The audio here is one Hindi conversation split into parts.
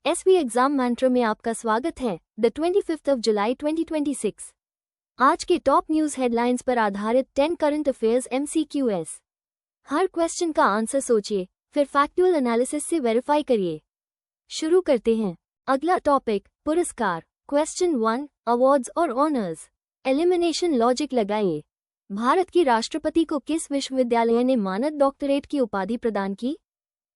एसवी एग्जाम मैंट्रो में आपका स्वागत है। द 25 ऑफ जुलाई 2026 आज के टॉप न्यूज हेडलाइंस पर आधारित 10 करंट अफेयर्स MCQs। हर क्वेश्चन का आंसर सोचिए, फिर फैक्चुअल एनालिसिस से वेरीफाई करिए। शुरू करते हैं। अगला टॉपिक पुरस्कार। क्वेश्चन 1 अवार्ड्स और ऑनर्स। एलिमिनेशन लॉजिक लगाइए। भारत की राष्ट्रपति को किस विश्वविद्यालय ने मानद डॉक्टरेट की उपाधि प्रदान की?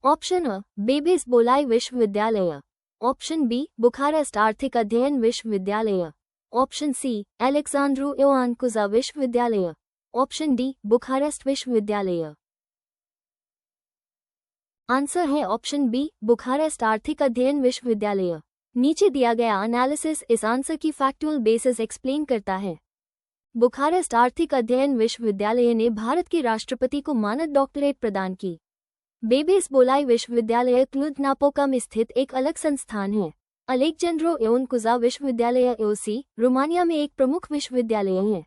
ऑप्शन अ बेबिस बोलाई विश्वविद्यालय, ऑप्शन बी बुखारेस्ट आर्थिक अध्ययन विश्वविद्यालय, ऑप्शन सी अलेक्सांड्रो योआन कुजा विश्वविद्यालय, ऑप्शन डी बुखारेस्ट विश्वविद्यालय। आंसर है ऑप्शन बी बुखारेस्ट आर्थिक अध्ययन विश्वविद्यालय। नीचे दिया गया एनालिसिस इस आंसर की फैक्चुअल बेसिस एक्सप्लेन करता है। बुखारेस्ट आर्थिक अध्ययन विश्वविद्यालय ने भारत के राष्ट्रपति को मानद डॉक्टरेट प्रदान की। बेबिस बोलाई विश्वविद्यालय क्लुज नापोका में स्थित एक अलग संस्थान है। अलेक्जेंड्रो योआन कुजा विश्वविद्यालय ओसी रोमानिया में एक प्रमुख विश्वविद्यालय है।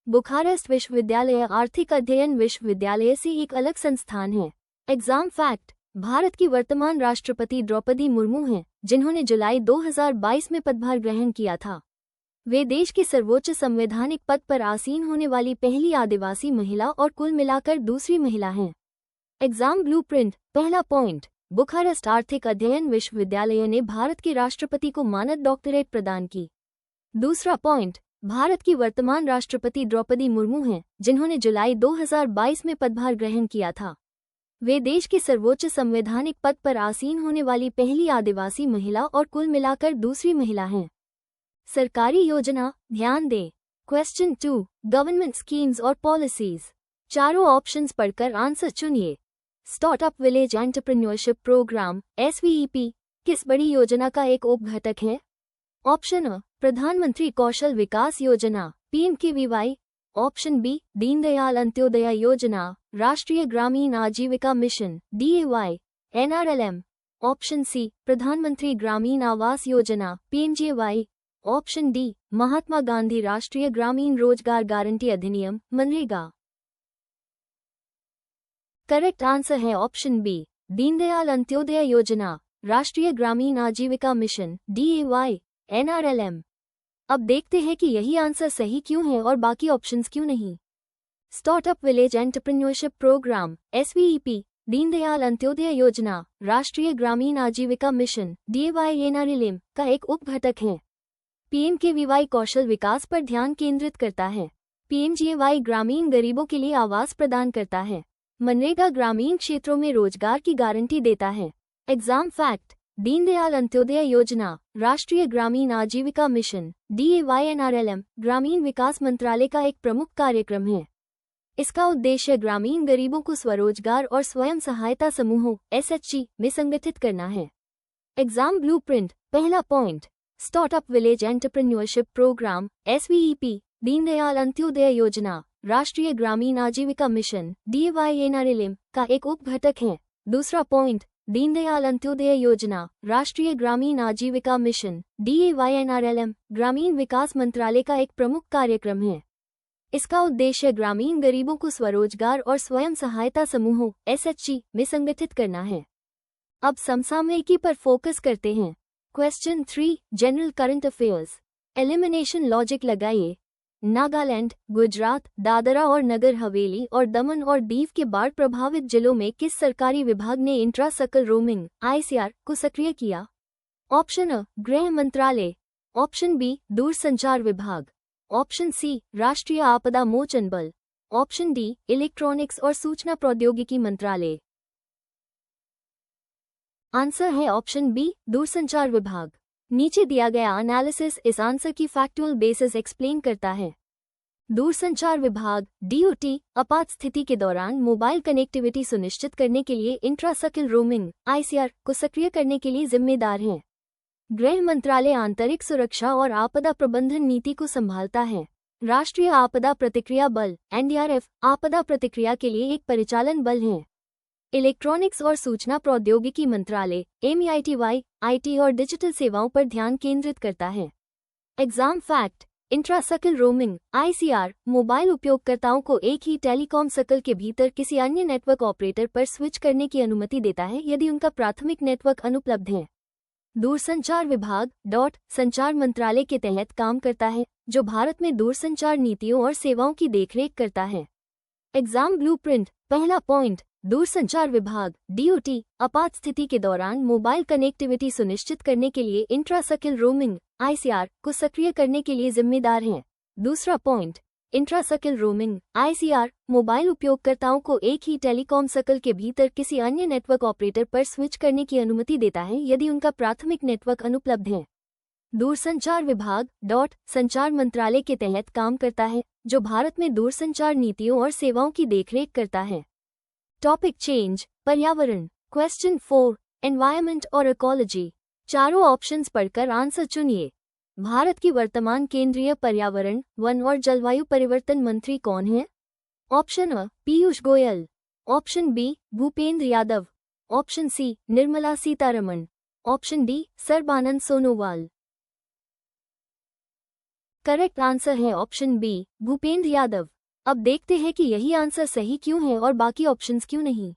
बुखारेस्ट विश्वविद्यालय आर्थिक अध्ययन विश्वविद्यालय से एक अलग संस्थान है। Exam fact. भारत की वर्तमान राष्ट्रपति द्रौपदी मुर्मू हैं, जिन्होंने जुलाई 2022 में पदभार ग्रहण किया था। वे देश के सर्वोच्च संवैधानिक पद पर आसीन होने वाली पहली आदिवासी महिला और कुल मिलाकर दूसरी महिला हैं। Exam blueprint. पहला पॉइंट, बुखारेस्ट आर्थिक अध्ययन विश्वविद्यालय ने भारत के राष्ट्रपति को मानद डॉक्टरेट प्रदान की। दूसरा पॉइंट, भारत की वर्तमान राष्ट्रपति द्रौपदी मुर्मू हैं, जिन्होंने जुलाई 2022 में पदभार ग्रहण किया था। वे देश के सर्वोच्च संवैधानिक पद पर आसीन होने वाली पहली आदिवासी महिला और कुल मिलाकर दूसरी महिला हैं। सरकारी योजना। ध्यान दें। क्वेश्चन 2 गवर्नमेंट स्कीम्स और पॉलिसीज। चारों ऑप्शंस पढ़कर आंसर चुनिए। Startup village entrepreneurship programme SVEP किस बड़ी योजना का एक उपघटक है? ऑप्शन अ प्रधानमंत्री कौशल Vikas Yojana PMKVY, option B Deendayal Antyodaya Yojana राष्ट्रीय Gramin Aajeevika mission DAY NRLM, option C Pradhan Mantri Gramin Awas Yojana PMJY, option D Mahatma Gandhi Rashtriya Gramin Rozgar guarantee Adhiniyam MNREGA. Correct answer है ऑप्शन बी दीनदयाल अंत्योदय योजना राष्ट्रीय Gramin Aajeevika mission DAY NRLM। अब देखते हैं कि यही आंसर सही क्यों है और बाकी ऑप्शंस क्यों नहीं। Startup village entrepreneurship programme SVEP Deendayal Antyodaya Yojana राष्ट्रीय Gramin Aajeevika mission DAY NRLM का एक उपघटक है। PMKVY कौशल विकास पर ध्यान केंद्रित करता है। PMJY ग्रामीण गरीबों के लिए आवास प्रदान करता है। मनरेगा ग्रामीण क्षेत्रों में रोजगार की गारंटी देता है। Exam fact. दीनदयाल अंत्योदय योजना राष्ट्रीय Gramin Aajeevika mission DAY NRLM ग्रामीण विकास मंत्रालय का एक प्रमुख कार्यक्रम है। इसका उद्देश्य ग्रामीण गरीबों को स्वरोजगार और स्वयं सहायता समूहों SHG में संगठित करना है। Exam blueprint. पहला point, startup village entrepreneurship programme SVEP Deendayal Antyodaya Yojana राष्ट्रीय Gramin Aajeevika mission DAY NRLM का एक उपघटक है। दूसरा पॉइंट, दीनदयाल अंत्योदय योजना राष्ट्रीय Gramin Aajeevika mission DAY NRLM ग्रामीण विकास मंत्रालय का एक प्रमुख कार्यक्रम है। इसका उद्देश्य ग्रामीण गरीबों को स्वरोजगार और स्वयं सहायता समूहों SHG में संगठित करना है। अब समसामयिकी पर फोकस करते हैं। Question 3 general current affairs. Elimination logic लगाइए। नागालैंड, गुजरात, दादरा और नगर हवेली और दमन और दीव के बाढ़ प्रभावित जिलों में किस सरकारी विभाग ने इंट्रा सर्कल रोमिंग ICR को सक्रिय किया? ऑप्शन अ गृह मंत्रालय, ऑप्शन बी दूरसंचार विभाग, ऑप्शन सी राष्ट्रीय आपदा मोचन बल, ऑप्शन डी इलेक्ट्रॉनिक्स और सूचना प्रौद्योगिकी मंत्रालय। आंसर है ऑप्शन बी दूरसंचार विभाग। नीचे दिया गया एनालिसिस इस आंसर की फैक्चुअल बेसिस एक्सप्लेन करता है। दूरसंचार विभाग DOT आपात स्थिति के दौरान मोबाइल कनेक्टिविटी सुनिश्चित करने के लिए इंट्रा सर्कल रोमिंग ICR को सक्रिय करने के लिए जिम्मेदार है। गृह मंत्रालय आंतरिक सुरक्षा और आपदा प्रबंधन नीति को संभालता है। राष्ट्रीय आपदा प्रतिक्रिया बल NDRF आपदा प्रतिक्रिया के लिए एक परिचालन बल है। इलेक्ट्रॉनिक्स और सूचना प्रौद्योगिकी मंत्रालय MEITY IT और डिजिटल सेवाओं पर ध्यान केंद्रित करता है। Exam fact. Intra circle roaming ICR mobile उपयोगकर्ताओं को एक ही टेलीकॉम सर्कल के भीतर किसी अन्य नेटवर्क ऑपरेटर पर स्विच करने की अनुमति देता है यदि उनका प्राथमिक नेटवर्क अनुपलब्ध है। दूरसंचार विभाग संचार मंत्रालय के तहत काम करता है, जो भारत में दूरसंचार नीतियों और सेवाओं की देखरेख करता है। Exam blueprint. पहला पॉइंट, दूरसंचार विभाग DOT आपात स्थिति के दौरान मोबाइल कनेक्टिविटी सुनिश्चित करने के लिए इंट्रासर्किल रोमिंग ICR को सक्रिय करने के लिए जिम्मेदार है। दूसरा पॉइंट, इंट्रासर्किल रोमिंग ICR मोबाइल उपयोगकर्ताओं को एक ही टेलीकॉम सर्कल के भीतर किसी अन्य नेटवर्क ऑपरेटर पर स्विच करने की अनुमति देता है यदि उनका प्राथमिक नेटवर्क अनुपलब्ध है। दूरसंचार विभाग संचार मंत्रालय के तहत काम करता है, जो भारत में दूरसंचार नीतियों और सेवाओं की देखरेख करता है। Topic change. पर्यावरण। क्वेश्चन 4, एनवायरमेंट और इकोलॉजी। चारों ऑप्शंस पढ़कर आंसर चुनिए। भारत की वर्तमान केंद्रीय पर्यावरण, वन और जलवायु परिवर्तन मंत्री कौन है? Option A Piyush Goyal, option B Bhupendra Yadav, option C Nirmala Sitharaman, option D Sarbananda Sonowal. Correct answer है ऑप्शन बी भूपेंद्र यादव। अब देखते हैं कि यही आंसर सही क्यों है और बाकी ऑप्शंस क्यों नहीं।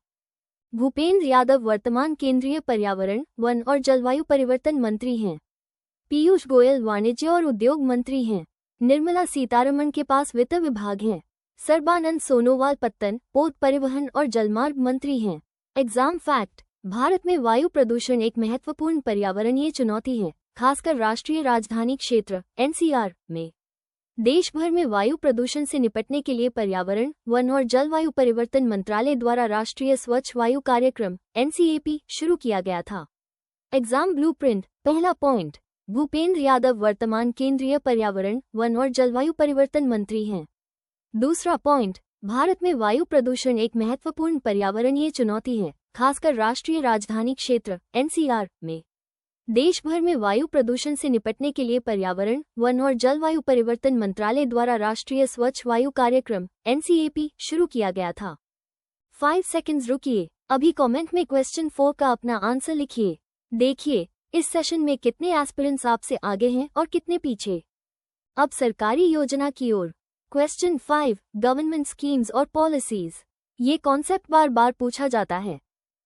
भूपेंद्र यादव वर्तमान केंद्रीय पर्यावरण, वन और जलवायु परिवर्तन मंत्री हैं। पीयूष गोयल वाणिज्य और उद्योग मंत्री हैं। निर्मला सीतारमण के पास वित्त विभाग है। सर्बानंद सोनोवाल पत्तन, पोत परिवहन और जलमार्ग मंत्री हैं। Exam fact. भारत में वायु प्रदूषण एक महत्वपूर्ण पर्यावरणीय चुनौती है, खासकर राष्ट्रीय राजधानी क्षेत्र NCR में। देश भर में वायु प्रदूषण से निपटने के लिए पर्यावरण, वन और जलवायु परिवर्तन मंत्रालय द्वारा राष्ट्रीय स्वच्छ वायु कार्यक्रम NCAP शुरू किया गया था। Exam blueprint. पहला पॉइंट, भूपेंद्र यादव वर्तमान केंद्रीय पर्यावरण, वन और जलवायु परिवर्तन मंत्री हैं। दूसरा पॉइंट, भारत में वायु प्रदूषण एक महत्वपूर्ण पर्यावरणीय चुनौती है, खासकर राष्ट्रीय राजधानी क्षेत्र NCR में। देश भर में वायु प्रदूषण से निपटने के लिए पर्यावरण, वन और जलवायु परिवर्तन मंत्रालय द्वारा राष्ट्रीय स्वच्छ वायु कार्यक्रम NCAP शुरू किया गया था। 5 सेकंड्स रुकिए, अभी कमेंट में क्वेश्चन 4 का अपना आंसर लिखिए। देखिए इस सेशन में कितने एस्पिरेंट्स आपसे आगे हैं और कितने पीछे। अब सरकारी योजना की ओर। क्वेश्चन 5, गवर्नमेंट स्कीम्स और पॉलिसीज। ये कॉन्सेप्ट बार बार पूछा जाता है।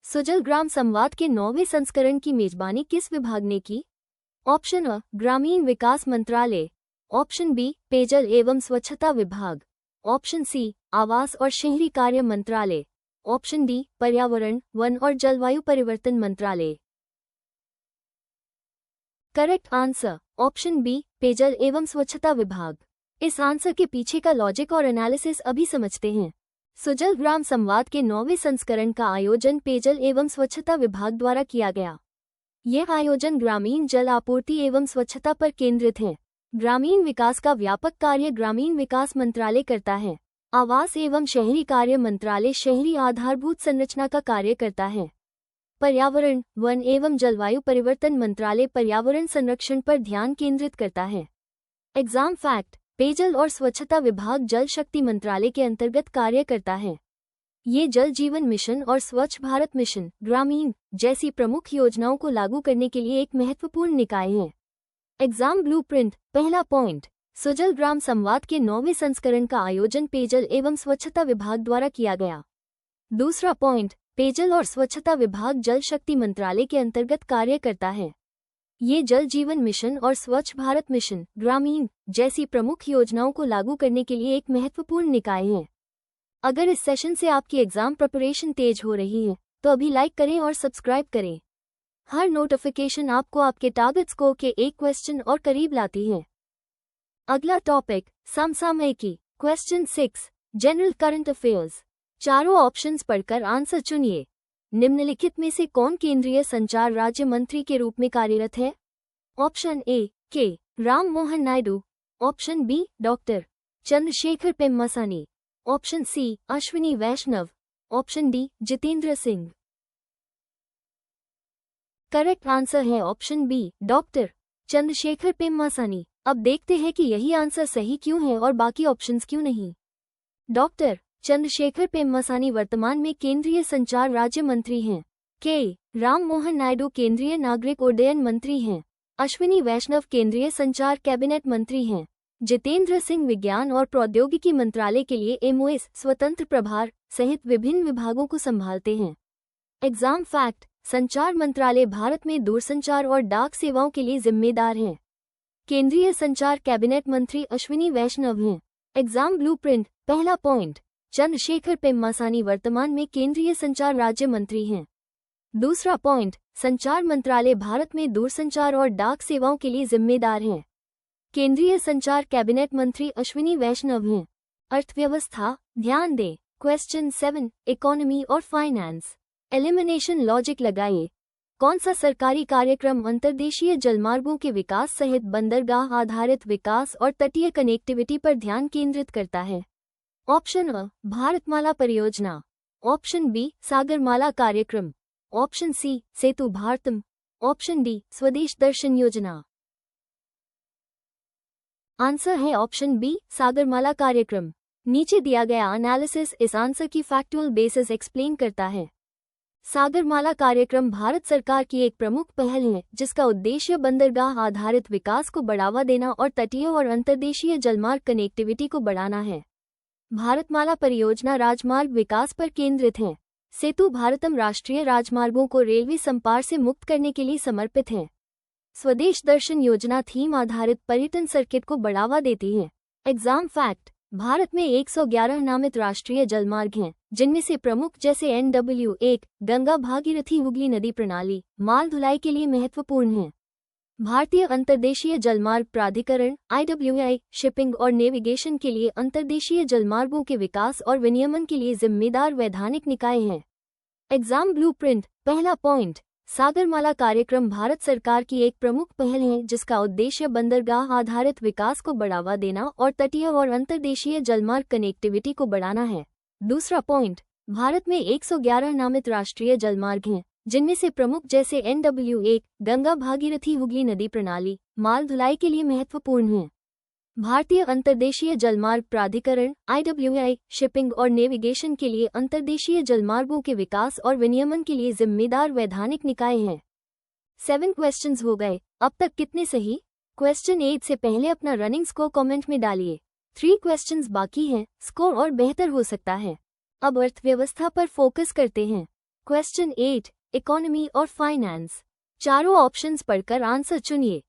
सुजल ग्राम संवाद के 9वें संस्करण की मेजबानी किस विभाग ने की? ऑप्शन अ ग्रामीण विकास मंत्रालय, ऑप्शन बी पेयजल एवं स्वच्छता विभाग, ऑप्शन सी आवास और शहरी कार्य मंत्रालय, ऑप्शन डी पर्यावरण, वन और जलवायु परिवर्तन मंत्रालय। करेक्ट आंसर ऑप्शन बी पेयजल एवं स्वच्छता विभाग। इस आंसर के पीछे का लॉजिक और एनालिसिस अभी समझते हैं। सुजल ग्राम संवाद के 9वें संस्करण का आयोजन पेयजल एवं स्वच्छता विभाग द्वारा किया गया। यह आयोजन ग्रामीण जल आपूर्ति एवं स्वच्छता पर केंद्रित है। ग्रामीण विकास का व्यापक कार्य ग्रामीण विकास मंत्रालय करता है। आवास एवं शहरी कार्य मंत्रालय शहरी आधारभूत संरचना का कार्य करता है। पर्यावरण, वन एवं जलवायु परिवर्तन मंत्रालय पर्यावरण संरक्षण पर ध्यान केंद्रित करता है। एग्जाम फैक्ट, पेयजल और स्वच्छता विभाग जल शक्ति मंत्रालय के अंतर्गत कार्य करता है। ये जल जीवन मिशन और स्वच्छ भारत मिशन ग्रामीण जैसी प्रमुख योजनाओं को लागू करने के लिए एक महत्वपूर्ण निकाय है। Exam blueprint. पहला पॉइंट, सुजल ग्राम संवाद के 9वें संस्करण का आयोजन पेयजल एवं स्वच्छता विभाग द्वारा किया गया। दूसरा पॉइंट, पेयजल और स्वच्छता विभाग जल शक्ति मंत्रालय के अंतर्गत कार्य करता है। ये जल जीवन मिशन और स्वच्छ भारत मिशन ग्रामीण जैसी प्रमुख योजनाओं को लागू करने के लिए एक महत्वपूर्ण निकाय है। अगर इस सेशन से आपकी एग्जाम प्रिपरेशन तेज हो रही है तो अभी लाइक करें और सब्सक्राइब करें। हर नोटिफिकेशन आपको आपके टारगेट स्कोर के एक क्वेश्चन और करीब लाती है। अगला टॉपिक समसामयिकी। Question 6, general current affairs. चारों ऑप्शंस पढ़कर आंसर चुनिए। निम्नलिखित में से कौन केंद्रीय संचार राज्य मंत्री के रूप में कार्यरत है? Option A K Ram Mohan Naidu, option B doctor Chandrasekhar Pemmasani, option C Ashwini Vaishnaw, option D Jitendra Singh. Correct answer है option B doctor Chandrasekhar Pemmasani. अब देखते हैं कि यही आंसर सही क्यों है और बाकी ऑप्शंस क्यों नहीं। डॉक्टर चंद्रशेखर पेम्मासानी वर्तमान में केंद्रीय संचार राज्य मंत्री हैं। के राम मोहन नायडू केंद्रीय नागरिक उड्डयन मंत्री हैं। अश्विनी वैष्णव केंद्रीय संचार कैबिनेट मंत्री हैं। जितेंद्र सिंह विज्ञान और प्रौद्योगिकी मंत्रालय के लिए MOS स्वतंत्र प्रभार सहित विभिन्न विभागों को संभालते हैं। एग्जाम फैक्ट, संचार मंत्रालय भारत में दूरसंचार और डाक सेवाओं के लिए जिम्मेदार है। केंद्रीय संचार कैबिनेट मंत्री अश्विनी वैष्णव हैं। Exam blueprint. पहला पॉइंट, चंद्रशेखर पेम्मासानी वर्तमान में केंद्रीय संचार राज्य मंत्री हैं। दूसरा पॉइंट, संचार मंत्रालय भारत में दूरसंचार और डाक सेवाओं के लिए जिम्मेदार है। केंद्रीय संचार कैबिनेट मंत्री अश्विनी वैष्णव हैं। अर्थव्यवस्था। ध्यान दें। क्वेश्चन 7, इकोनॉमी और फाइनेंस। एलिमिनेशन लॉजिक लगाइए। कौन सा सरकारी कार्यक्रम अंतर्देशीय जलमार्गों के विकास सहित बंदरगाह आधारित विकास और तटीय कनेक्टिविटी पर ध्यान केंद्रित करता है? ऑप्शन अ, भारतमाला परियोजना। ऑप्शन बी, सागरमाला कार्यक्रम। Option C, Setu Bharatam. Option D, स्वदेश दर्शन योजना। आंसर है ऑप्शन बी, सागरमाला कार्यक्रम। नीचे दिया गया एनालिसिस इस आंसर की फैक्चुअल बेसिस एक्सप्लेन करता है। सागरमाला कार्यक्रम भारत सरकार की एक प्रमुख पहल है जिसका उद्देश्य बंदरगाह आधारित विकास को बढ़ावा देना और तटीय और अंतर्देशीय जलमार्ग कनेक्टिविटी को बढ़ाना है। भारतमाला परियोजना राजमार्ग विकास पर केंद्रित है। सेतु भारतम राष्ट्रीय राजमार्गों को रेलवे संपार से मुक्त करने के लिए समर्पित है। स्वदेश दर्शन योजना थीम आधारित पर्यटन सर्किट को बढ़ावा देती है। Exam fact. भारत में 111 नामित राष्ट्रीय जलमार्ग हैं, जिनमें से प्रमुख जैसे NW1, गंगा भागीरथी हुगली नदी प्रणाली, माल ढुलाई के लिए महत्वपूर्ण हैं। भारतीय अंतर्देशीय जलमार्ग प्राधिकरण IWI शिपिंग और नेविगेशन के लिए अंतर्देशीय जलमार्गों के विकास और विनियमन के लिए जिम्मेदार वैधानिक निकाय है। Exam blueprint. पहला पॉइंट, सागरमाला कार्यक्रम भारत सरकार की एक प्रमुख पहल है जिसका उद्देश्य बंदरगाह आधारित विकास को बढ़ावा देना और तटीय और अंतर्देशीय जलमार्ग कनेक्टिविटी को बढ़ाना है। दूसरा पॉइंट, भारत में 111 नामित राष्ट्रीय जलमार्ग हैं, जिनमें से प्रमुख जैसे NW1, गंगा भागीरथी हुगली नदी प्रणाली, माल ढुलाई के लिए महत्वपूर्ण हैं। भारतीय अंतर्देशीय जलमार्ग प्राधिकरण IWI शिपिंग और नेविगेशन के लिए अंतर्देशीय जलमार्गों के विकास और विनियमन के लिए जिम्मेदार वैधानिक निकाय है। 7 क्वेश्चंस हो गए। अब तक कितने सही? क्वेश्चन 8 से पहले अपना रनिंग स्कोर कमेंट में डालिए। 3 क्वेश्चंस बाकी हैं, स्कोर और बेहतर हो सकता है। अब अर्थव्यवस्था पर फोकस करते हैं। क्वेश्चन 8, इकोनॉमी और फाइनेंस। चारों ऑप्शंस पढ़कर आंसर चुनिए।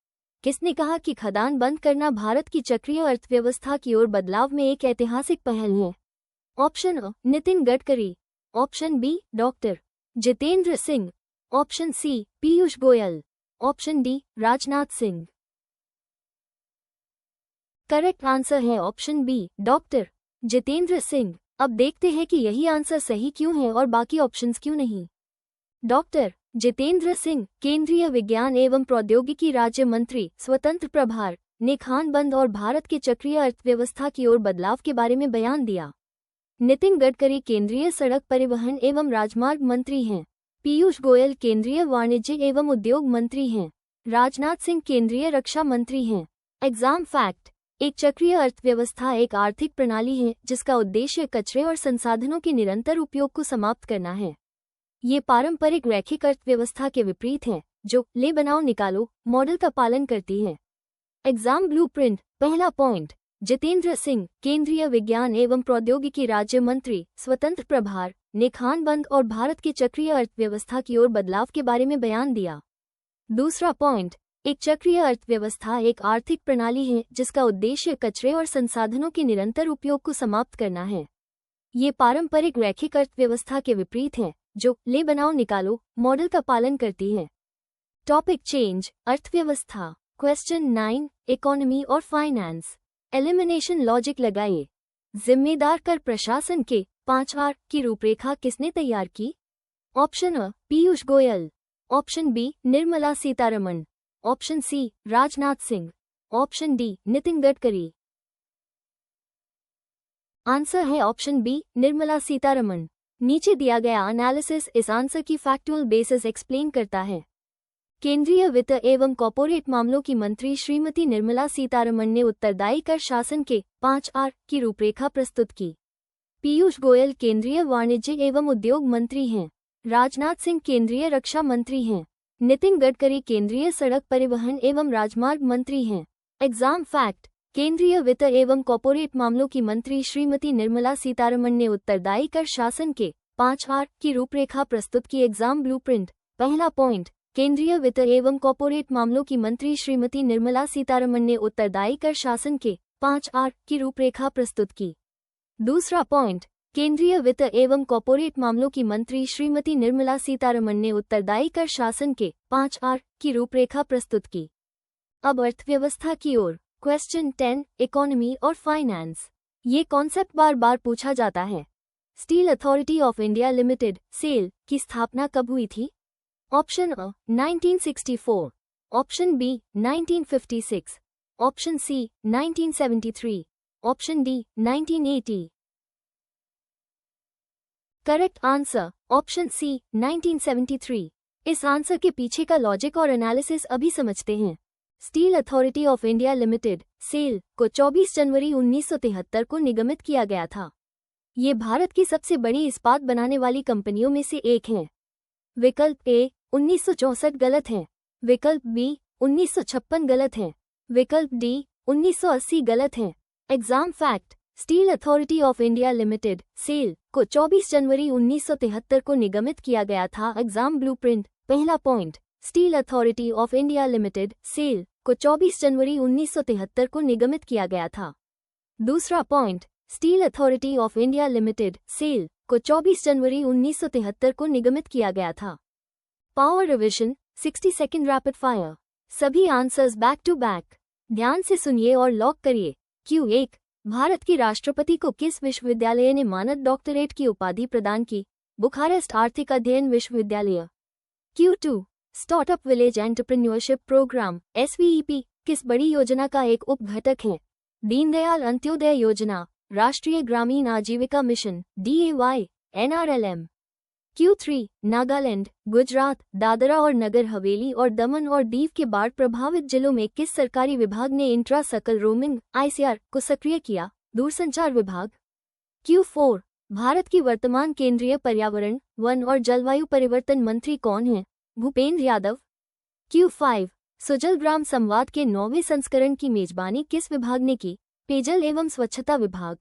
किसने कहा कि खदान बंद करना भारत की चक्रीय अर्थव्यवस्था की ओर बदलाव में एक ऐतिहासिक पहल है? Option A, Nitin Gadkari. Option B, doctor Jitendra Singh. Option C, Piyush Goyal. Option D, Rajnath Singh. Correct answer है option B, doctor Jitendra Singh. अब देखते हैं कि यही आंसर सही क्यों है और बाकी ऑप्शंस क्यों नहीं। डॉक्टर जितेंद्र सिंह केंद्रीय विज्ञान एवं प्रौद्योगिकी राज्य मंत्री, स्वतंत्र प्रभार, ने खान बंद और भारत के चक्रीय अर्थव्यवस्था की ओर बदलाव के बारे में बयान दिया। नितिन गडकरी केंद्रीय सड़क परिवहन एवं राजमार्ग मंत्री हैं। पीयूष गोयल केंद्रीय वाणिज्य एवं उद्योग मंत्री हैं। राजनाथ सिंह केंद्रीय रक्षा मंत्री हैं। Exam fact. एक चक्रीय अर्थव्यवस्था एक आर्थिक प्रणाली है जिसका उद्देश्य कचरे और संसाधनों के निरंतर उपयोग को समाप्त करना है। ये पारंपरिक रैखिक अर्थव्यवस्था के विपरीत है, जो ले बनाओ निकालो मॉडल का पालन करती है। Exam blueprint. पहला पॉइंट, जितेंद्र सिंह केंद्रीय विज्ञान एवं प्रौद्योगिकी राज्य मंत्री, स्वतंत्र प्रभार, ने खान बंद और भारत के चक्रीय अर्थव्यवस्था की ओर बदलाव के बारे में बयान दिया। दूसरा पॉइंट, एक चक्रीय अर्थव्यवस्था एक आर्थिक प्रणाली है जिसका उद्देश्य कचरे और संसाधनों के निरंतर उपयोग को समाप्त करना है। ये पारंपरिक रैखिक अर्थव्यवस्था के विपरीत है, जो ले बनाओ निकालो मॉडल का पालन करती है। टॉपिक चेंज, अर्थव्यवस्था। क्वेश्चन 9, इकोनॉमी और फाइनेंस। एलिमिनेशन लॉजिक लगाइए। जिम्मेदार कर प्रशासन के 5 आर की रूपरेखा किसने तैयार की? Option A, Piyush Goyal. Option B, Nirmala Sitharaman. Option C, Rajnath Singh. Option D, Nitin Gadkari. Answer है ऑप्शन बी, निर्मला सीतारमण। नीचे दिया गया एनालिसिस इस आंसर की फैक्चुअल बेसिस एक्सप्लेन करता है। केंद्रीय वित्त एवं कॉर्पोरेट मामलों की मंत्री श्रीमती निर्मला सीतारमण ने उत्तरदायी कर शासन के 5 आर की रूपरेखा प्रस्तुत की। पीयूष गोयल केंद्रीय वाणिज्य एवं उद्योग मंत्री हैं। राजनाथ सिंह केंद्रीय रक्षा मंत्री हैं। नितिन गडकरी केंद्रीय सड़क परिवहन एवं राजमार्ग मंत्री हैं। Exam fact. केंद्रीय वित्त एवं कॉर्पोरेट मामलों की मंत्री श्रीमती निर्मला सीतारमण ने उत्तरदायी कर शासन के 5 आर की रूपरेखा प्रस्तुत की। Exam blueprint. पहला पॉइंट, केंद्रीय वित्त एवं कॉर्पोरेट मामलों की मंत्री श्रीमती निर्मला सीतारमण ने उत्तरदायी कर शासन के 5R की रूपरेखा प्रस्तुत की। दूसरा पॉइंट, केंद्रीय वित्त एवं कॉर्पोरेट मामलों की मंत्री श्रीमती निर्मला सीतारमण ने उत्तरदायी कर शासन के 5R की रूपरेखा प्रस्तुत की। अब अर्थव्यवस्था की ओर। क्वेश्चन 10, इकोनॉमी और फाइनेंस। ये कॉन्सेप्ट बार बार पूछा जाता है। Steel authority of India limited SAIL की स्थापना कब हुई थी? Option A 1964, option B 1956, option C 1973, option D 1980। Correct answer option C 1973। इस आंसर के पीछे का लॉजिक और एनालिसिस अभी समझते हैं। Steel authority of India limited SAIL को 24 जनवरी 1973 को निगमित किया गया था। ये भारत की सबसे बड़ी इस्पात बनाने वाली कंपनियों में से एक है। विकल्प ए 1964 गलत है, विकल्प बी 1956 गलत है, विकल्प डी 1980 गलत है। Exam fact, Steel authority of India limited SAIL को 24 जनवरी 1973 को निगमित किया गया था। Exam blueprint. पहला point, steel authority of India limited SAIL को 24 जनवरी 1973 को निगमित किया गया था। दूसरा point, steel authority of India limited SAIL को 24 जनवरी 1973 को निगमित किया गया था। Power revision 60 second rapid fire. सभी आंसर्स बैक टू बैक। ध्यान से सुनिए और लॉक करिए। Q1, भारत की राष्ट्रपति को किस विश्वविद्यालय ने मानद डॉक्टरेट की उपाधि प्रदान की? बुखारेस्ट आर्थिक अध्ययन विश्वविद्यालय। Q2, startup village entrepreneurship programme SVEP किस बड़ी योजना का एक उप घटक है? दीनदयाल अंत्योदय योजना, राष्ट्रीय Gramin Aajeevika mission DAY, NRLM। Q3, Nagaland, Gujarat, Dadra और नगर हवेली और दमन और दीव के बाढ़ प्रभावित जिलों में किस सरकारी विभाग ने इंट्रा सकल रोमिंग ICR को सक्रिय किया? दूरसंचार विभाग। Q4, भारत की वर्तमान केंद्रीय पर्यावरण, वन और जलवायु परिवर्तन मंत्री कौन हैं? भूपेंद्र यादव। Q5, सुजल ग्राम संवाद के 9वें संस्करण की मेजबानी किस विभाग ने की? पेयजल एवं स्वच्छता विभाग।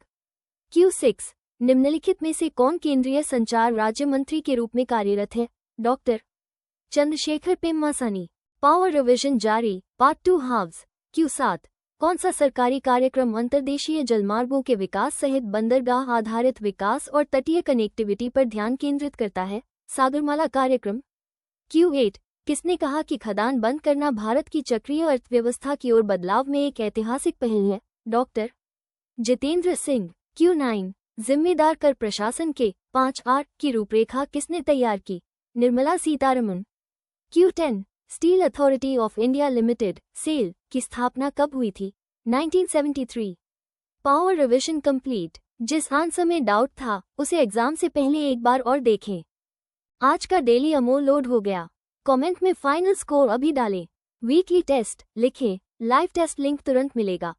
Q6, निम्नलिखित में से कौन केंद्रीय संचार राज्य मंत्री के रूप में कार्यरत है? Doctor Chandrasekhar Pemmasani. Power revision जारी, पार्ट 2 हाव्स। Q7, कौन सा सरकारी कार्यक्रम अंतर्देशीय जलमार्गों के विकास सहित बंदरगाह आधारित विकास और तटीय कनेक्टिविटी पर ध्यान केंद्रित करता है? सागरमाला कार्यक्रम। Q8, किसने कहा कि खदान बंद करना भारत की चक्रीय अर्थव्यवस्था की ओर बदलाव में एक ऐतिहासिक पहल है? डॉक्टर जितेंद्र सिंह। Q9, जिम्मेदार कर प्रशासन के 5R की रूपरेखा किसने तैयार की? Nirmala Sitharaman. Q10, steel authority of India limited SAIL की स्थापना कब हुई थी? 1973। Power revision complete. जिस आंसर में डाउट था उसे एग्जाम से पहले एक बार और देखें। आज का डेली अमोल लोड हो गया। कमेंट में फाइनल स्कोर अभी डालें। वीकली टेस्ट लिखें, लाइव टेस्ट लिंक तुरंत मिलेगा।